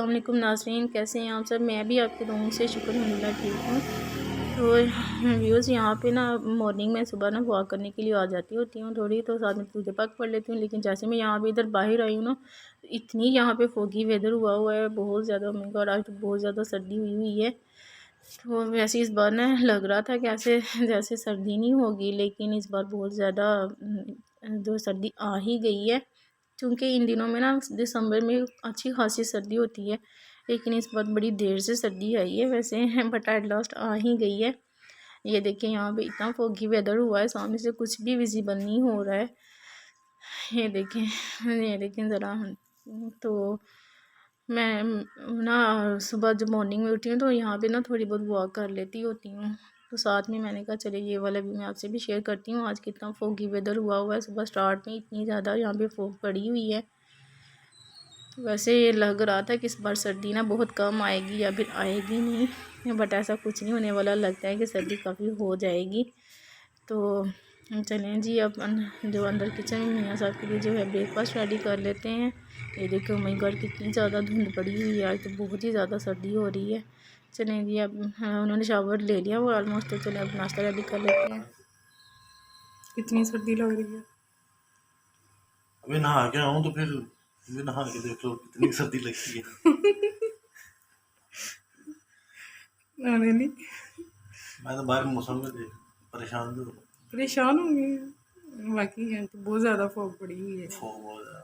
अस्सलाम वालेकुम नाज़रीन, कैसे हैं आप सब। मैं भी आपके दुआओं से शुक्र अल्हम्दुलिल्लाह ठीक हूँ। तो व्यूज़ यहाँ पे ना मॉर्निंग में सुबह ना वॉक करने के लिए आ जाती होती हूँ थोड़ी, तो साथ में पूजा पाक पढ़ लेती हूँ। लेकिन जैसे मैं यहाँ पे इधर बाहर आई हूँ ना, इतनी यहाँ पे फोगी वेदर हुआ हुआ है बहुत ज़्यादा। मेरे को आज तो बहुत ज़्यादा सर्दी हुई हुई है। तो वैसे इस बार ना लग रहा था कि ऐसे जैसे सर्दी नहीं होगी, लेकिन इस बार बहुत ज़्यादा जो सर्दी आ ही गई है। क्योंकि इन दिनों में ना दिसंबर में अच्छी खासी सर्दी होती है, लेकिन इस बार बड़ी देर से सर्दी आई है वैसे बट एट लास्ट आ ही गई है। ये देखिए यहाँ पे इतना फोगी वेदर हुआ है, सामने से कुछ भी विजिबल नहीं हो रहा है। ये देखें ज़रा। तो मैं ना सुबह जब मॉर्निंग में उठी हूँ तो यहाँ पे ना थोड़ी बहुत वॉक कर लेती होती हूँ। तो साथ में मैंने कहा चले ये वाला भी मैं आपसे भी शेयर करती हूँ। आज कितना फोगी वेदर हुआ हुआ है, सुबह स्टार्ट में इतनी ज़्यादा यहाँ पे फोग पड़ी हुई है। वैसे ये लग रहा था कि इस बार सर्दी ना बहुत कम आएगी या फिर आएगी नहीं, बट ऐसा कुछ नहीं होने वाला। लगता है कि सर्दी काफ़ी हो जाएगी। तो चलें जी, अब जो अंदर किचन में मियाँ साहब के लिए जो है ब्रेकफास्ट रेडी कर लेते हैं। ये देखो मई गॉड कितनी ज़्यादा धुंध पड़ी हुई है, आज तो बहुत ही ज़्यादा सर्दी हो रही है। चलें जी, अब उन्होंने शावर ले लिया वो ऑलमोस्ट, तो चलें अब नाश्ता रेडी कर लेते हैं। कितनी सर्दी लग रही है। अभी नहा के आऊँ तो फिर भी नहा के देख लो कितनी सर्दी लगती है। नहीं, मैं तो बाहर मौसम में देख परेशान होंगे। बाकी यहाँ तो बहुत ज़्यादा फॉग पड़ी हुई है। फॉग हो जाए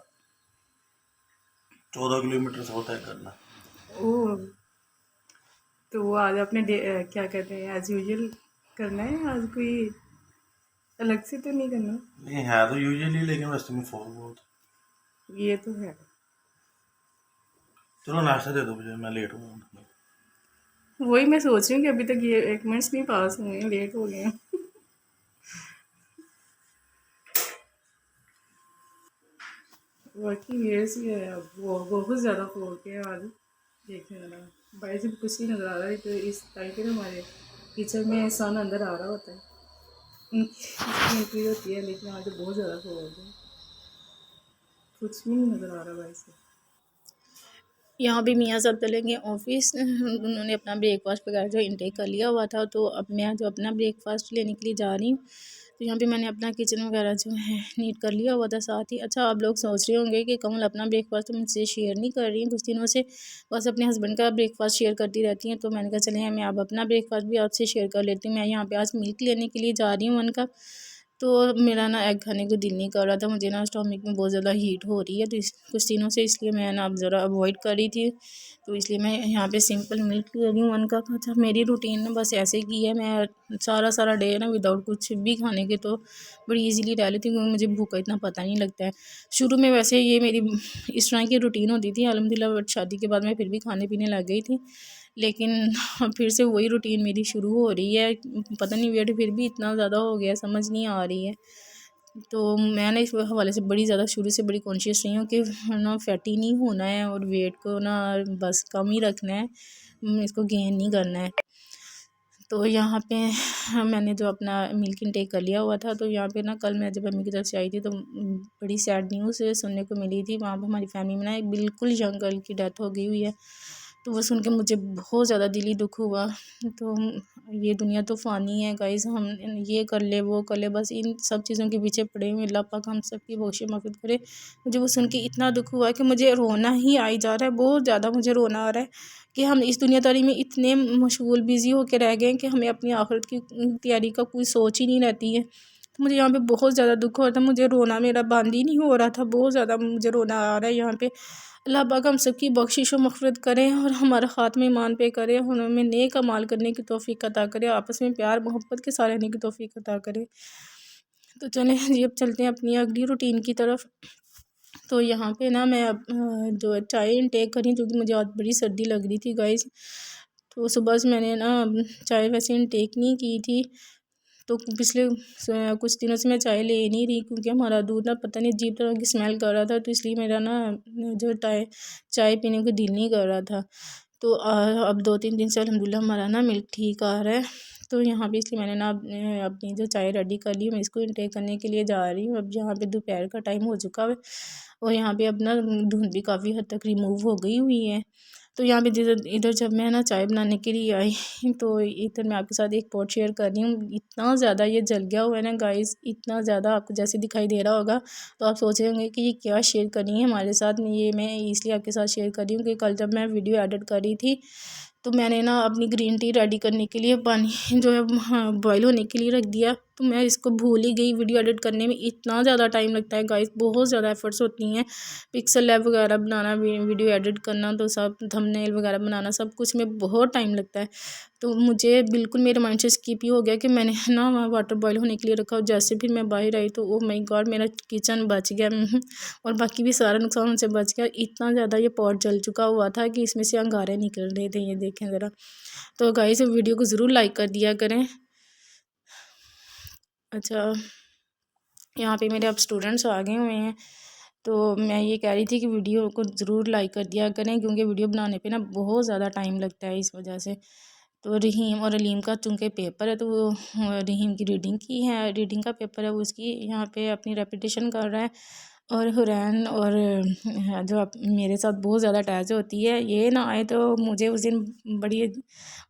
14 किलोमीटर से होता है करना। ओह, तो आज आपने क्या कहते हैं एज यूजुअल करना है, आज कोई अलग से तो नहीं करना। नहीं है तो यूजुअली, लेकिन वैसे में फॉग बहुत। ये तो है। चलो नाश्ता दे दो मुझे, मैं लेट हूँ। वही मैं सोच रही हूँ कि अभी तक ये 1 मिनट नहीं पास हुए हैं, लेट हो गए हैं। बाकी ये सी है, अब वो बहुत ज़्यादा फोड़ के आज देखने वाला बाहर से कुछ नहीं नज़र आ रहा है। तो इस टाइम पे ना हमारे किचन में सन अंदर आ रहा होता है, उनकी एंट्री होती है, लेकिन आज तो बहुत ज़्यादा फोड़ है, कुछ भी नहीं नज़र आ रहा बाहर से। यहाँ भी मियाँ साहब चलेंगे ऑफिस, उन्होंने अपना ब्रेकफास्ट वगैरह जो इंटेक कर लिया हुआ था। तो अब मैं जो अपना ब्रेकफास्ट लेने के लिए जा रही हूँ, तो यहाँ पे मैंने अपना किचन वगैरह जो है नीट कर लिया हुआ था साथ ही। अच्छा, आप लोग सोच रहे होंगे कि कमल अपना ब्रेकफास्ट तो मुझसे शेयर नहीं कर रही हैं कुछ दिनों से, बस अपने हस्बैंड का ब्रेकफास्ट शेयर करती रहती हैं। तो मैंने कहा चलें मैं अब अपना ब्रेकफास्ट भी आपसे शेयर कर लेती हूँ। मैं यहाँ पे आज मिल्क लेने के लिए जा रही हूँ उनका। तो मेरा ना एग खाने को दिल नहीं कर रहा था, मुझे ना स्टमक में बहुत ज़्यादा हीट हो रही है तो कुछ दिनों से, इसलिए मैं ना अब ज़रा अवॉइड कर रही थी। तो इसलिए मैं यहाँ पे सिंपल मिल्क ले रही हूँ उनका। अच्छा, मेरी रूटीन ना बस ऐसे की है, मैं सारा सारा डे ना विदाउट कुछ भी खाने के तो बड़ी इजीली रह लेती हूँ, क्योंकि मुझे भूख का इतना पता नहीं लगता है। शुरू में वैसे ये मेरी इस तरह की रूटीन होती थी अल्हम्दुलिल्लाह, बट शादी के बाद मैं फिर भी खाने पीने लग गई थी। लेकिन फिर से वही रूटीन मेरी शुरू हो रही है। पता नहीं वेट फिर भी इतना ज़्यादा हो गया, समझ नहीं आ रही है। तो मैं ना इस हवाले से बड़ी ज़्यादा शुरू से बड़ी कॉन्शियस रही हूँ कि ना फैटी नहीं होना है और वेट को ना बस कम ही रखना है, इसको गेन नहीं करना है। तो यहाँ पे मैंने जो अपना मिल्क इनटेक कर लिया हुआ था, तो यहाँ पे ना कल मैं जब मम्मी की तरफ से आई थी तो बड़ी सैड न्यूज़ सुनने को मिली थी। वहाँ पर हमारी फैमिली में ना एक बिल्कुल यंग गर्ल की डेथ हो गई हुई है। तो वो सुन के मुझे बहुत ज़्यादा दिली दुख हुआ। तो ये दुनिया तो फ़ानी है गाइस, हम ये कर ले वो कर ले, बस इन सब चीज़ों के पीछे पड़े हुए। अल्लाह पाक हम सब की बख्शे मगफिरत करे। मुझे वो सुन के इतना दुख हुआ कि मुझे रोना ही आई जा रहा है, बहुत ज़्यादा मुझे रोना आ रहा है कि हम इस दुनियादारी में इतने मशगूल बिज़ी होकर रह गए हैं कि हमें अपनी आखिरत की तैयारी का कोई सोच ही नहीं रहती है। तो मुझे यहाँ पे बहुत ज़्यादा दुख हो रहा था, मुझे रोना मेरा बंद ही नहीं हो रहा था, बहुत ज़्यादा मुझे रोना आ रहा है यहाँ पे। अल्लाह पाक हम सबकी बख्शिश व मग़फ़िरत करें और हमारा ख़ात्मा ईमान पे करे, हमें नेक अमाल करने की तौफ़ीक अता करे, आपस में प्यार मोहब्बत के साथ रहने की तौफ़ीक अता करे। तो चलें जी, अब चलते हैं अपनी अगली रूटीन की तरफ। तो यहाँ पे ना मैं अब जो चाय इंटेक करी, क्योंकि मुझे आज बड़ी सर्दी लग रही थी गाइस। तो सुबह से मैंने ना चाय वैसे इंटेक नहीं की थी, तो पिछले कुछ दिनों से मैं चाय ले नहीं रही, क्योंकि हमारा दूध ना पता नहीं अजीब तरह की स्मेल कर रहा था। तो इसलिए मेरा ना जो चाय पीने को दिल नहीं कर रहा था। तो अब 2-3 दिन से अल्हम्दुलिल्लाह हमारा ना मिल्क ठीक आ रहा है। तो यहाँ पे इसलिए मैंने ना अपनी जो चाय रेडी कर ली, मैं इसको इंटेक करने के लिए जा रही हूँ। अब यहाँ पे दोपहर का टाइम हो चुका है और यहाँ पे अब ना धुंध भी काफ़ी हद तक रिमूव हो गई हुई है। तो यहाँ पे इधर जब मैं ना चाय बनाने के लिए आई तो इधर मैं आपके साथ एक पॉट शेयर कर रही हूँ। इतना ज़्यादा ये जल गया हुआ है ना गाइस, इतना ज़्यादा आपको जैसे दिखाई दे रहा होगा तो आप सोच रहे होंगे कि ये क्या शेयर कर रही है हमारे साथ। ये मैं इसलिए आपके साथ शेयर कर रही हूँ कि कल जब मैं वीडियो एडिट कर रही थी तो मैंने ना अपनी ग्रीन टी रेडी करने के लिए पानी जो है हाँ बॉयल होने के लिए रख दिया। तो मैं इसको भूल ही गई। वीडियो एडिट करने में इतना ज़्यादा टाइम लगता है गाइस, बहुत ज़्यादा एफर्ट्स होती हैं। पिक्सल लैब वगैरह बनाना, वीडियो एडिट करना, तो सब थंबनेल वगैरह बनाना, सब कुछ में बहुत टाइम लगता है। तो मुझे बिल्कुल मेरे माइंड से स्किप ही हो गया कि मैंने ना वहाँ वाटर बॉयल होने के लिए रखा। और जैसे फिर मैं बाहर आई तो ओह माय गॉड मेरा किचन बच गया और बाकी भी सारा नुकसान उनसे बच गया। इतना ज़्यादा ये पॉट जल चुका हुआ था कि इसमें से अंगारे निकल रहे थे, ये देखें ज़रा। तो गाइस वीडियो को ज़रूर लाइक कर दिया करें। अच्छा, यहाँ पे मेरे अब स्टूडेंट्स आ गए हुए हैं तो मैं ये कह रही थी कि वीडियो को ज़रूर लाइक कर दिया करें क्योंकि वीडियो बनाने पे ना बहुत ज़्यादा टाइम लगता है इस वजह से। तो रहीम और अलीम का चूँकि पेपर है तो वो रहीम की रीडिंग की है, रीडिंग का पेपर है, वो उसकी यहाँ पे अपनी रेपिटेशन कर रहा है। और हुरैन और जो मेरे साथ बहुत ज़्यादा अटैच होती है, ये ना आए तो मुझे उस दिन बड़ी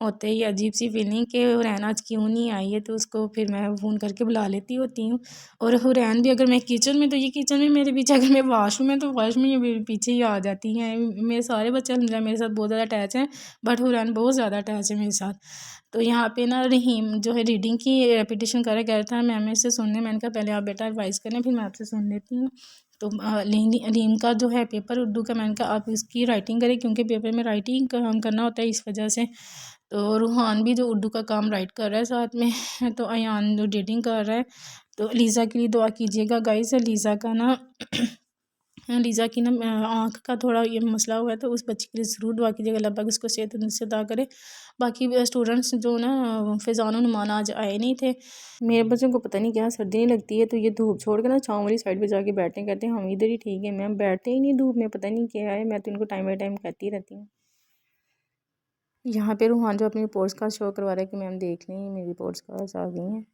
होते ही अजीब सी फीलिंग कि हुरैन आज क्यों नहीं आई है। तो उसको फिर मैं फ़ोन करके बुला लेती होती हूँ। और हुरैन भी अगर मैं किचन में तो ये किचन में मेरे पीछे, अगर मैं वॉशरूम में तो वॉशरूम में ये मेरे पीछे ही आ जाती हैं। मेरे सारे बच्चे अल्हम्दुलिल्लाह मेरे साथ बहुत ज़्यादा अटैच हैं, बट हुरैन बहुत ज़्यादा अटैच है मेरे साथ। तो यहाँ पे ना रहीम जो है रीडिंग की रेपिटेशन कर कह रहा था मैम मेरे से सुनने। मैंने कहा पहले आप बेटा रिवाइज़ करें फिर मैं आपसे सुन लेती हूँ। तो अलीम का जो है पेपर उर्दू का, मैंने कहा आप इसकी राइटिंग करें क्योंकि पेपर में राइटिंग करना होता है इस वजह से। तो रूहान भी जो उर्दू का काम राइट कर रहा है साथ में, तो अयान जो रीडिंग कर रहा है। तो लीज़ा के लिए दुआ कीजिएगा गाइस। लीज़ा का ना लीज़ा की ना आँख का थोड़ा ये मसला हुआ है तो उस बच्ची के लिए ज़रूर दुआ कीजिएगा, अल्लाह पाक उसको सेहत तंदुरुस्ती अता करे। बाकी स्टूडेंट्स जो ना फ़ैज़ान और नुमान आज आए नहीं थे। मेरे बच्चों को पता नहीं क्या सर्दी नहीं लगती है तो ये धूप छोड़ के ना छाँव वाली साइड पे जाके बैठते हैं, कहते हैं हम इधर ही ठीक है। मैम बैठते ही नहीं धूप में, पता नहीं क्या है। मैं तो इनको टाइम बाई टाइम कहती रहती हूँ। यहाँ पे रूहान जो अपनी रिपोर्ट्स कार्ड शो करवा रहा है कि मैम देख लें मेरी रिपोर्ट्स कार्ड्स आ गई हैं।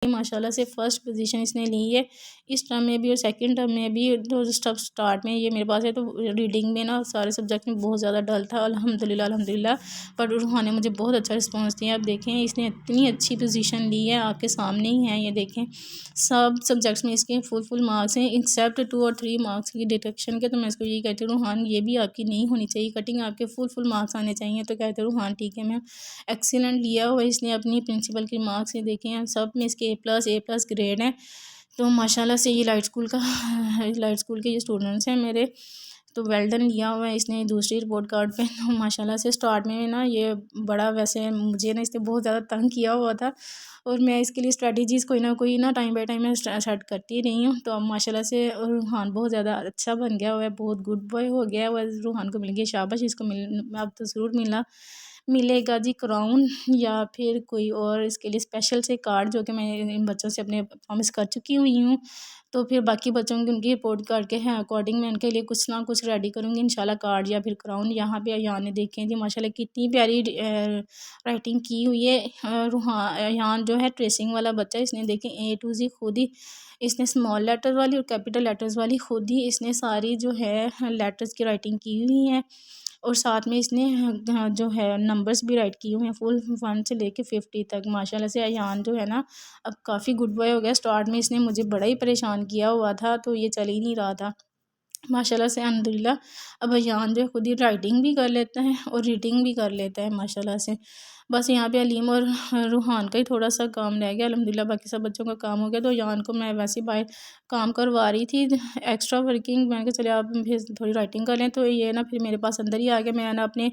माशाल्लाह से फ़र्स्ट पोजीशन इसने ली है इस टर्म में भी और सेकंड टर्म में भी। तो स्टार्ट में ये मेरे पास है तो रीडिंग में ना सारे सब्जेक्ट में बहुत ज़्यादा डल था। अल्हम्दुलिल्लाह पर रूहान ने मुझे बहुत अच्छा रिस्पांस दिया। अब देखें इसने इतनी अच्छी पोजीशन ली है, आपके सामने ही है ये देखें। सब सब्जेक्ट्स में इसके फुल मार्क्स हैं एक्सेप्ट 2 और 3 मार्क्स की डिडक्शन के। तो मैं इसको यही कहती हूँ रूहान ये भी आपकी नहीं होनी चाहिए कटिंग, आपके फुल मार्क्स आने चाहिए। तो कहते हैं रूहान ठीक है मैम। एक्सीलेंट लिया हुआ इसने अपनी प्रिंसिपल के मार्क्स ये देखे हैं, सब में इसके ए प्लस ग्रेड है। तो माशाल्लाह से ये लाइट स्कूल के ये स्टूडेंट्स हैं मेरे। तो वेल डन लिया हुआ है इसने दूसरी रिपोर्ट कार्ड पे। तो माशाल्लाह से स्टार्ट में ना ये बड़ा वैसे मुझे ना इसने बहुत ज़्यादा तंग किया हुआ था और मैं इसके लिए स्ट्रेटजीज़ कोई ना टाइम बाई टाइम मैं सेट करती रही हूँ। तो अब माशाल्लाह से रूहान बहुत ज़्यादा अच्छा बन गया हुआ है, बहुत गुड बॉय हो गया हुआ है। रूहान को मिल गया शाबाश, इसको अब तो ज़रूर मिलेगा जी क्राउन या फिर कोई और इसके लिए स्पेशल से कार्ड जो कि मैं इन बच्चों से अपने प्रॉमिस कर चुकी हुई हूँ। तो फिर बाकी बच्चों की उनकी रिपोर्ट कार्ड के हैं अकॉर्डिंग मैं उनके लिए कुछ ना कुछ रेडी करूँगी इंशाल्लाह, कार्ड या फिर क्राउन। यहाँ पे अयान ने देखें जी माशाल्लाह कितनी प्यारी राइटिंग की हुई है। रूहान अयान जो है ट्रेसिंग वाला बच्चा, इसने देखें A to Z खुद ही इसने स्मॉल लेटर वाली और कैपिटल लेटर्स वाली खुद ही इसने सारी जो है लेटर्स की राइटिंग की हुई है। और साथ में इसने जो है नंबर्स भी राइट किए हुए हैं फुल 1 से लेके 50 तक। माशाल्लाह से अयान जो है ना अब काफ़ी गुड बॉय हो गया। स्टार्ट में इसने मुझे बड़ा ही परेशान किया हुआ था तो ये चल ही नहीं रहा था। माशाल्लाह से अल्हम्दुलिल्लाह अब अयान जो है खुद ही राइटिंग भी कर लेता है और रीडिंग भी कर लेता है माशाल्लाह से। बस यहाँ पे अलीम और रूहान का ही थोड़ा सा काम रह गया, अल्हम्दुलिल्लाह बाकी सब बच्चों का काम हो गया। तो अयान को मैं वैसे बाहर काम करवा रही थी एक्स्ट्रा वर्किंग, मैंने कहा चले आप फिर थोड़ी राइटिंग कर लें। तो ये ना फिर मेरे पास अंदर ही आ गया। मैं ना अपने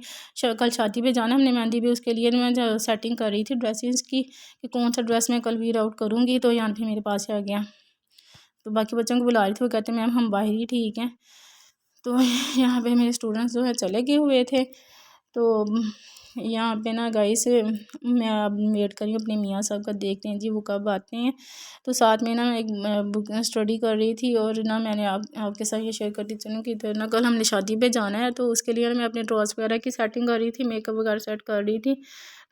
कल शादी पे जाना हमने मेहंदी भी, उसके लिए मैं सेटिंग कर रही थी ड्रेसेस की कि कौन सा ड्रेस मैं कल वियर आउट करूँगी। तो अयान फिर मेरे पास आ गया। तो बाकी बच्चों को बुला रही थी, वो कहते मैम हम बाहर ही ठीक हैं। तो यहाँ पे मेरे स्टूडेंट्स जो है चले गए हुए थे। तो यहाँ पे ना गाइस मैं अब वेट कर रही हूँ अपने मियाँ साहब का, देखते हैं जी वो कब आते हैं। तो साथ में ना मैं एक बुक स्टडी कर रही थी और ना मैंने आपके साथ ये शेयर करती चलूँ कि इधर ना कल हमने शादी पे जाना है तो उसके लिए मैं अपने ड्रॉर्स वगैरह की सेटिंग कर रही थी, मेकअप वगैरह सेट कर रही थी।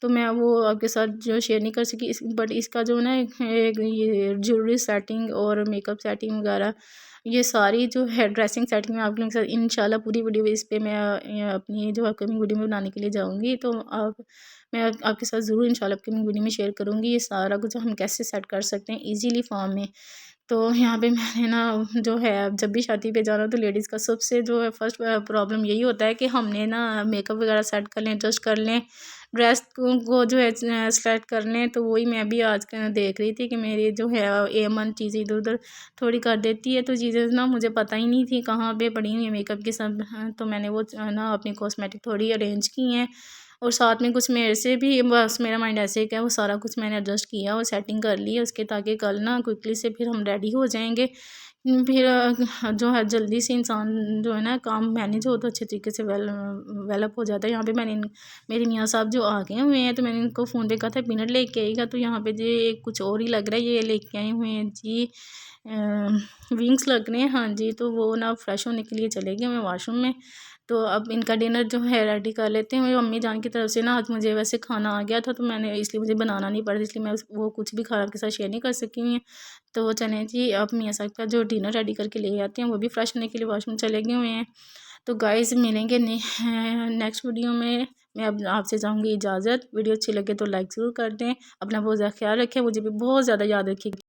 तो मैं वो आपके साथ जो शेयर नहीं कर सकी। बट इसका जो ना ये ज्वेलरी सेटिंग और मेकअप सेटिंग वगैरह, ये सारी जो है ड्रेसिंग सेटिंग में आप लोगों के साथ इंशाल्लाह पूरी वीडियो इस पे मैं अपनी जो अपकमिंग वीडियो में बनाने के लिए जाऊँगी। तो मैं आपके साथ ज़रूर इंशाल्लाह अपकमिंग वीडियो में शेयर करूँगी ये सारा कुछ हम कैसे सेट कर सकते हैं ईजीली फॉर्म में। तो यहाँ पे मैंने ना जो है जब भी शादी पे जाना तो लेडीज़ का सबसे जो है फर्स्ट प्रॉब्लम यही होता है कि हमने ना मेकअप वगैरह सेट कर लें, एडजस्ट कर लें, ड्रेस को जो है सेलेक्ट कर लें। तो वही मैं भी आज देख रही थी कि मेरी जो है एमन चीज़ें इधर उधर थोड़ी कर देती है। तो चीज़ें ना मुझे पता ही नहीं थी कहाँ पे पड़ी हुई है मेकअप की सब। तो मैंने वो ना अपनी कॉस्मेटिक थोड़ी अरेंज की हैं और साथ में कुछ मेरे से भी बस मेरा माइंड ऐसे ही क्या वो सारा कुछ मैंने एडजस्ट किया और सेटिंग कर ली है उसके, ताकि कल ना क्विकली से फिर हम रेडी हो जाएंगे। फिर जो है जल्दी से इंसान जो है ना काम मैनेज हो तो अच्छे तरीके से वेलअप हो जाता है। यहाँ पे मेरे मियाँ साहब जो आ गए हुए हैं तो मैंने इनको फ़ोन पे कहा था पीनट लेके आएगा, तो यहाँ पे जी कुछ और ही लग रहा है, ये लेके आए हुए हैं जी विंग्स लग रहे हैं। हाँ जी, तो वो ना फ्रेश होने के लिए चले गए मैं वॉशरूम में। तो अब इनका डिनर जो है रेडी कर लेते हैं। मेरी मम्मी जान की तरफ से ना आज मुझे वैसे खाना आ गया था तो मैंने इसलिए मुझे बनाना नहीं पड़ा, इसलिए मैं वो कुछ भी खाना आपके साथ शेयर नहीं कर सकी हुई हैं। तो वो चलें जी, अब मियाँ साहब का जो डिनर रेडी करके ले आते हैं, वो भी फ्रेश होने के लिए वॉशरूम चले गए हुए हैं। तो गाइस मिलेंगे नेक्स्ट वीडियो में। मैं अब आपसे चाहूँगी इजाज़त। वीडियो अच्छी लगे तो लाइक ज़रूर कर दें। अपना बहुत ज़्यादा ख्याल रखें, मुझे भी बहुत ज़्यादा याद रखिएगा।